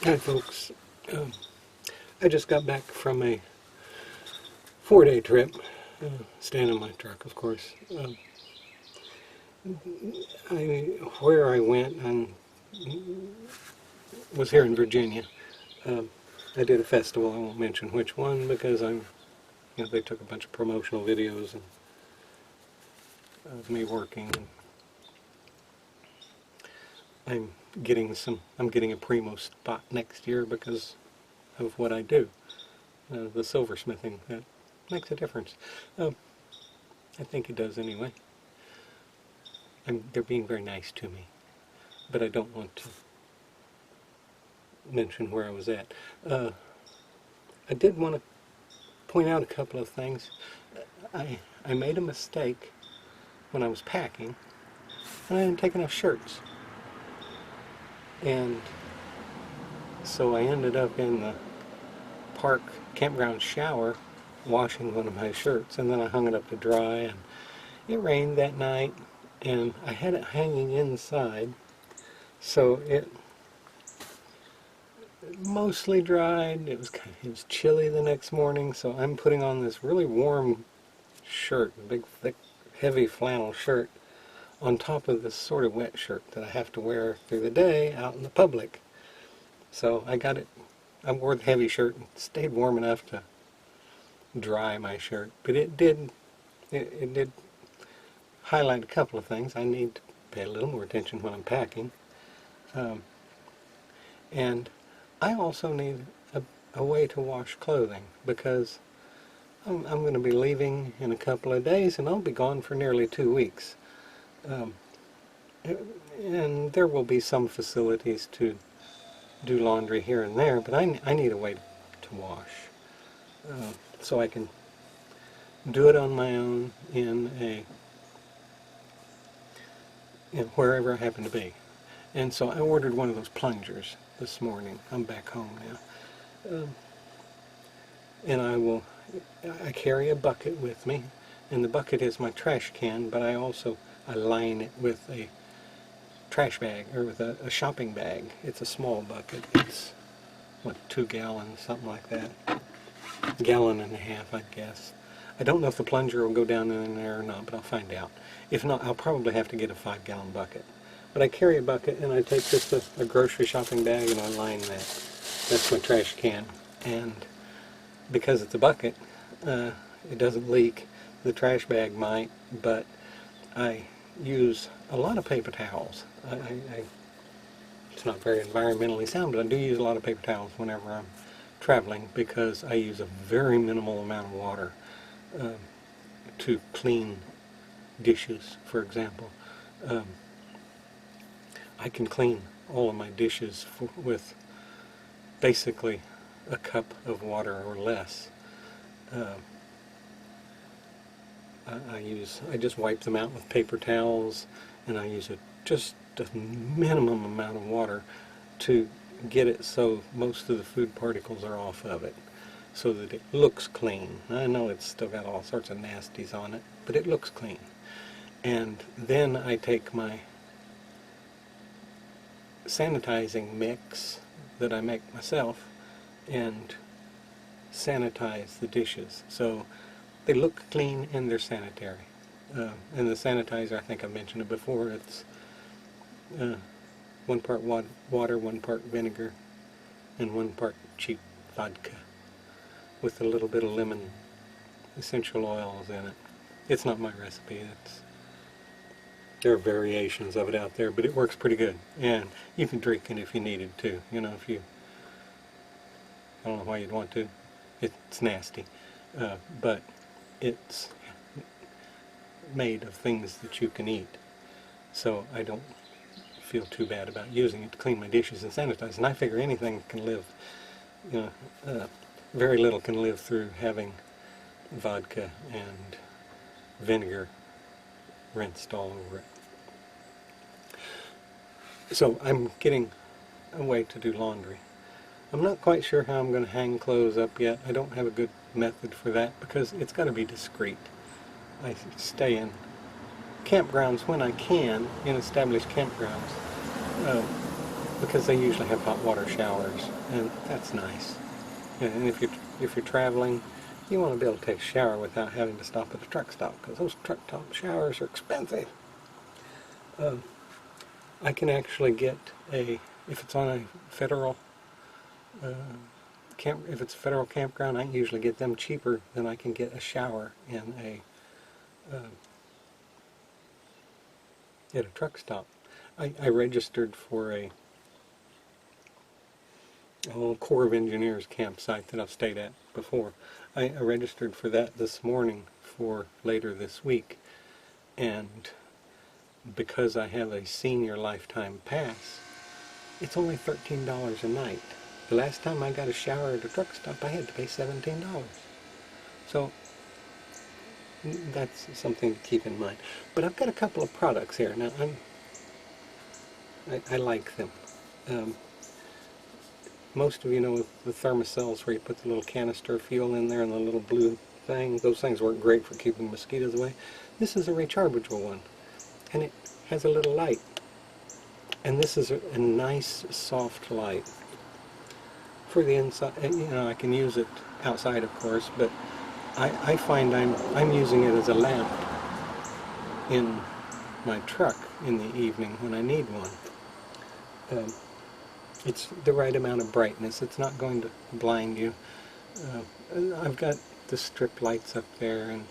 Hi folks, I just got back from a 4-day trip, staying in my truck of course. Where I went and was here in Virginia. I did a festival, I won't mention which one because they took a bunch of promotional videos of me working. I'm getting a primo spot next year because of what I do. The silversmithing, that makes a difference. I think it does anyway. They're being very nice to me, but I don't want to mention where I was at. I did want to point out a couple of things. I made a mistake when I was packing, and I didn't take enough shirts. And so I ended up in the park campground shower washing one of my shirts, and then I hung it up to dry, and it rained that night, and I had it hanging inside, so it mostly dried. It was chilly the next morning, so I'm putting on this really warm shirt, a big thick heavy flannel shirt, on top of this sort of wet shirt that I have to wear through the day out in the public. So I wore the heavy shirt and stayed warm enough to dry my shirt, but it did highlight a couple of things. I need to pay a little more attention when I'm packing, and I also need a way to wash clothing because I'm going to be leaving in a couple of days, and I'll be gone for nearly 2 weeks. And there will be some facilities to do laundry here and there, but I need a way to wash, so I can do it on my own in wherever I happen to be. And so I ordered one of those plungers this morning. I'm back home now, and I carry a bucket with me, and the bucket is my trash can, but I line it with a trash bag, or with a shopping bag. It's a small bucket. It's, 2 gallons, something like that. A gallon and a half, I'd guess. I don't know if the plunger will go down in there or not, but I'll find out. If not, I'll probably have to get a 5-gallon bucket. But I carry a bucket, and I take just a grocery shopping bag, and I line that. That's my trash can. And because it's a bucket, it doesn't leak. The trash bag might, but I use a lot of paper towels. It's not very environmentally sound, but I do use a lot of paper towels whenever I'm traveling because I use a very minimal amount of water to clean dishes, for example. I can clean all of my dishes with basically a cup of water or less. I just wipe them out with paper towels, and I use just a minimum amount of water to get it so most of the food particles are off of it, so that it looks clean. I know it's still got all sorts of nasties on it, but it looks clean. And then I take my sanitizing mix that I make myself and sanitize the dishes so they look clean and they're sanitary. And the sanitizer, I think I mentioned it before, it's 1 part water, 1 part vinegar, and 1 part cheap vodka with a little bit of lemon essential oils in it. It's not my recipe. There are variations of it out there, but it works pretty good. And you can drink it if you needed to. I don't know why you'd want to. It's nasty. But it's made of things that you can eat. So I don't feel too bad about using it to clean my dishes and sanitize. And I figure anything can live, very little can live through having vodka and vinegar rinsed all over it. So I'm getting a way to do laundry. I'm not quite sure how I'm going to hang clothes up yet. I don't have a good method for that because it's got to be discreet. I stay in campgrounds when I can, in established campgrounds. because they usually have hot water showers, and that's nice. And if you're traveling, you want to be able to take a shower without having to stop at a truck stop, because those truck stop showers are expensive. I can actually get if it's on a federal if it's a federal campground, I can usually get them cheaper than I can get a shower in at a truck stop. I registered for a Corps of Engineers campsite that I've stayed at before. I registered for that this morning for later this week, and because I have a senior lifetime pass, it's only $13 a night. The last time I got a shower at a truck stop, I had to pay $17. So that's something to keep in mind. But I've got a couple of products here. Now I like them. Most of you know the thermocells where you put the little canister of fuel in there and the little blue thing. Those things work great for keeping mosquitoes away. This is a rechargeable one, and it has a little light. And this is a nice soft light for the inside. You know, I can use it outside, of course, but I find I'm using it as a lamp in my truck in the evening when I need one. It's the right amount of brightness. It's not going to blind you. I've got the strip lights up there, and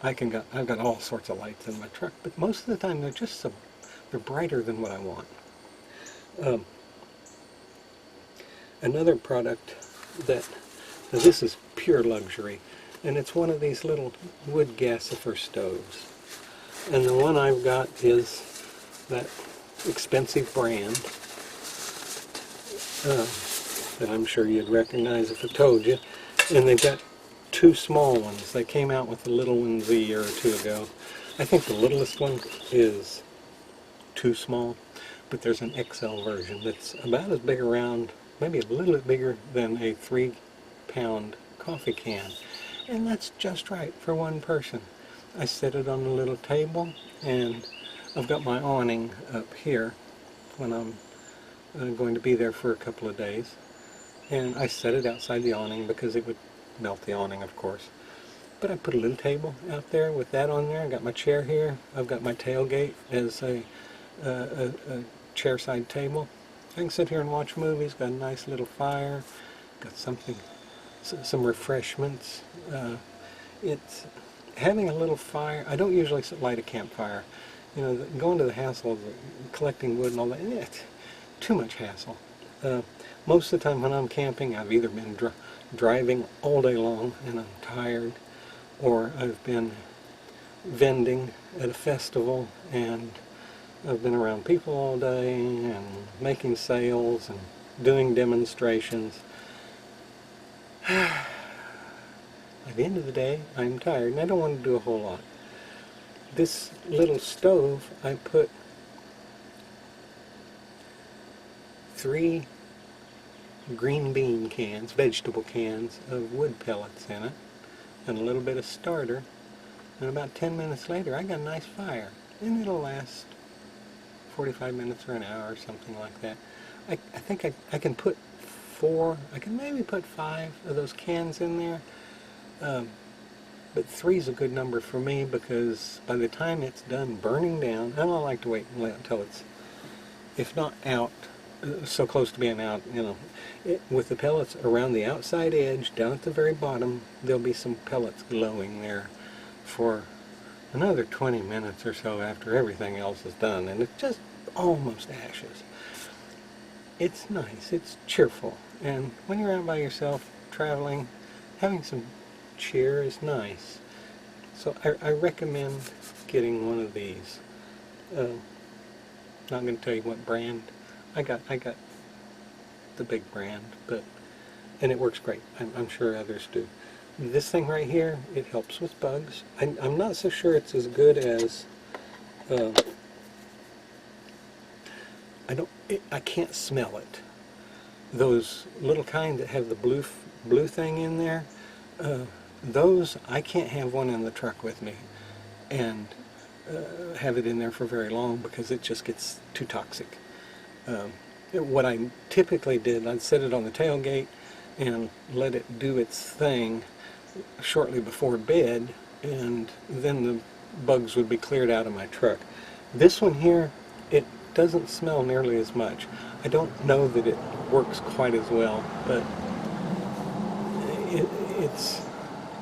I've got all sorts of lights in my truck, but most of the time they're brighter than what I want. Another product now this is pure luxury, and it's one of these little wood gasifer stoves. And the one I've got is that expensive brand that I'm sure you'd recognize if I told you. And they've got two small ones. They came out with the little ones a year or two ago. I think the littlest one is too small, but there's an XL version that's about as big around, maybe a little bit bigger than a 3-pound coffee can. And that's just right for one person. I set it on a little table, and I've got my awning up here when I'm going to be there for a couple of days. And I set it outside the awning because it would melt the awning, of course. But I put a little table out there with that on there. I got my chair here. I've got my tailgate as a chair-side table. I can sit here and watch movies. Got a nice little fire. Got some refreshments. It's having a little fire. I don't usually light a campfire. You know, going to the hassle of collecting wood and all that. It's too much hassle. Most of the time when I'm camping, I've either been driving all day long and I'm tired, or I've been vending at a festival and I've been around people all day and making sales and doing demonstrations. At the end of the day, I'm tired and I don't want to do a whole lot. This little stove, I put 3 green bean cans, vegetable cans of wood pellets in it, and a little bit of starter, and about 10 minutes later I got a nice fire, and it'll last 45 minutes or an hour or something like that. I think I can put 4, I can maybe put 5 of those cans in there, but 3 is a good number for me, because by the time it's done burning down, I don't like to wait until it's, if not out, so close to being out, you know, with the pellets around the outside edge, down at the very bottom, there'll be some pellets glowing there for another 20 minutes or so after everything else is done, and it's just almost ashes. It's nice, it's cheerful, and when you're out by yourself traveling, having some cheer is nice. So I recommend getting one of these. Not going to tell you what brand. I got the big brand, and it works great. I'm sure others do. This thing right here, it helps with bugs. I'm not so sure it's as good as I can't smell it. Those little kind that have the blue thing in there, those, I can't have one in the truck with me and have it in there for very long because it just gets too toxic. What I typically did, I'd set it on the tailgate and let it do its thing shortly before bed, and then the bugs would be cleared out of my truck. This one here, it doesn't smell nearly as much. I don't know that it works quite as well, but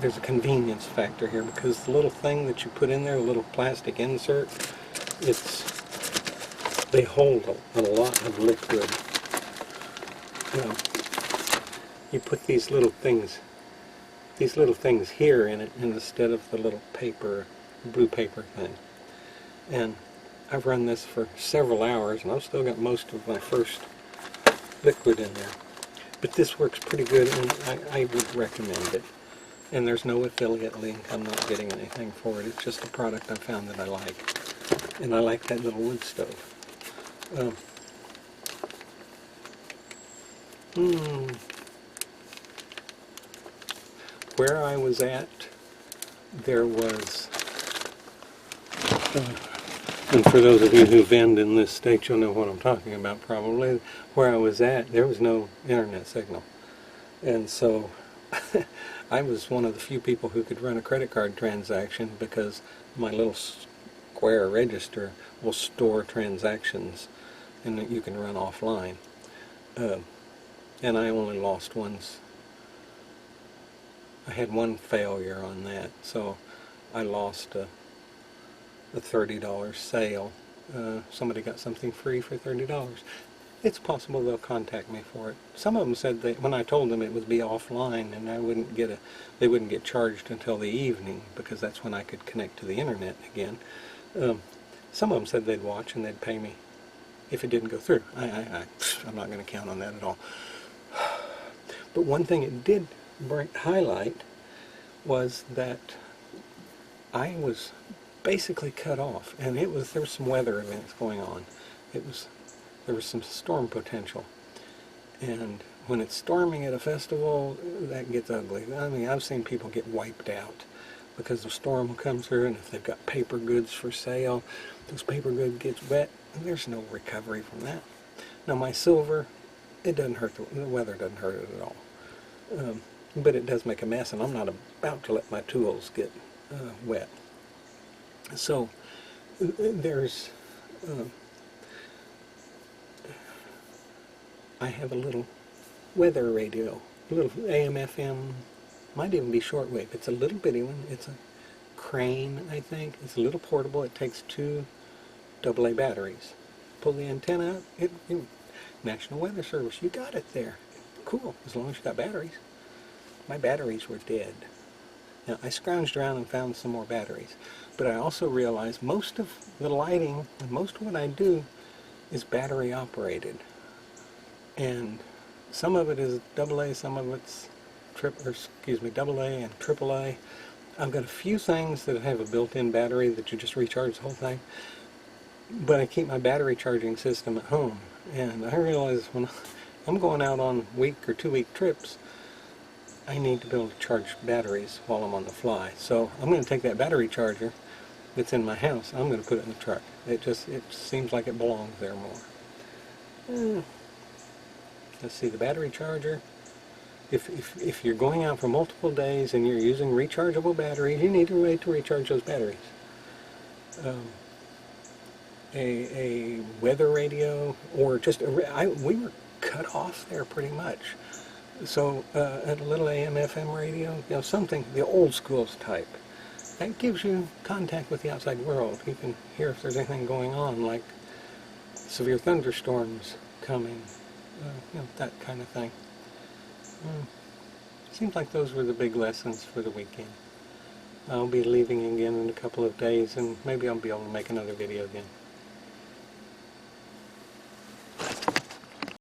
there's a convenience factor here, because the little thing that you put in there, a little plastic insert, they hold a lot of liquid. You put these little things here in it instead of the little paper, blue paper thing. And I've run this for several hours, and I've still got most of my first liquid in there. But this works pretty good, and I would recommend it. And there's no affiliate link. I'm not getting anything for it. It's just a product I found that I like. And I like that little wood stove. Where I was at, there was, and for those of you who vend in this state, you'll know what I'm talking about probably. Where I was at, there was no internet signal. And so I was one of the few people who could run a credit card transaction, because my little square register will store transactions and that you can run offline. And I only lost once. I had one failure on that, so I lost a $30 sale. Somebody got something free for $30. It's possible they'll contact me for it. Some of them said that when I told them it would be offline and they wouldn't get charged until the evening, because that's when I could connect to the internet again. Some of them said they'd watch and they'd pay me if it didn't go through. I'm not going to count on that at all. But one thing it did highlight was that I was basically cut off, and there was some weather events going on. There was some storm potential, and when it's storming at a festival, that gets ugly. I mean, I've seen people get wiped out because the storm will come through, and if they've got paper goods for sale, those paper goods get wet, and there's no recovery from that. Now my silver, it doesn't hurt, the weather doesn't hurt it at all. But it does make a mess, and I'm not about to let my tools get wet. So there's, I have a little weather radio, a little AM/FM, might even be shortwave. It's a little bitty one. It's a Crane, I think. It's a little portable. It takes 2 AA batteries. Pull the antenna up. National Weather Service, you got it there. Cool, as long as you got batteries. My batteries were dead. Now, I scrounged around and found some more batteries, but I also realized most of the lighting and most of what I do is battery operated. And some of it is AA, some of it's AA and AAA. I've got a few things that have a built-in battery that you just recharge the whole thing, but I keep my battery charging system at home. And I realize when I'm going out on week or 2 week trips, I need to be able to charge batteries while I'm on the fly. So I'm going to take that battery charger that's in my house, I'm going to put it in the truck. It seems like it belongs there more. Let's see, the battery charger. If you're going out for multiple days and you're using rechargeable batteries, you need a way to recharge those batteries. A weather radio, or just we were cut off there pretty much. So a little AM/FM radio, something, the old school type. That gives you contact with the outside world. You can hear if there's anything going on, like severe thunderstorms coming, that kind of thing. Seems like those were the big lessons for the weekend. I'll be leaving again in a couple of days, and maybe I'll be able to make another video again.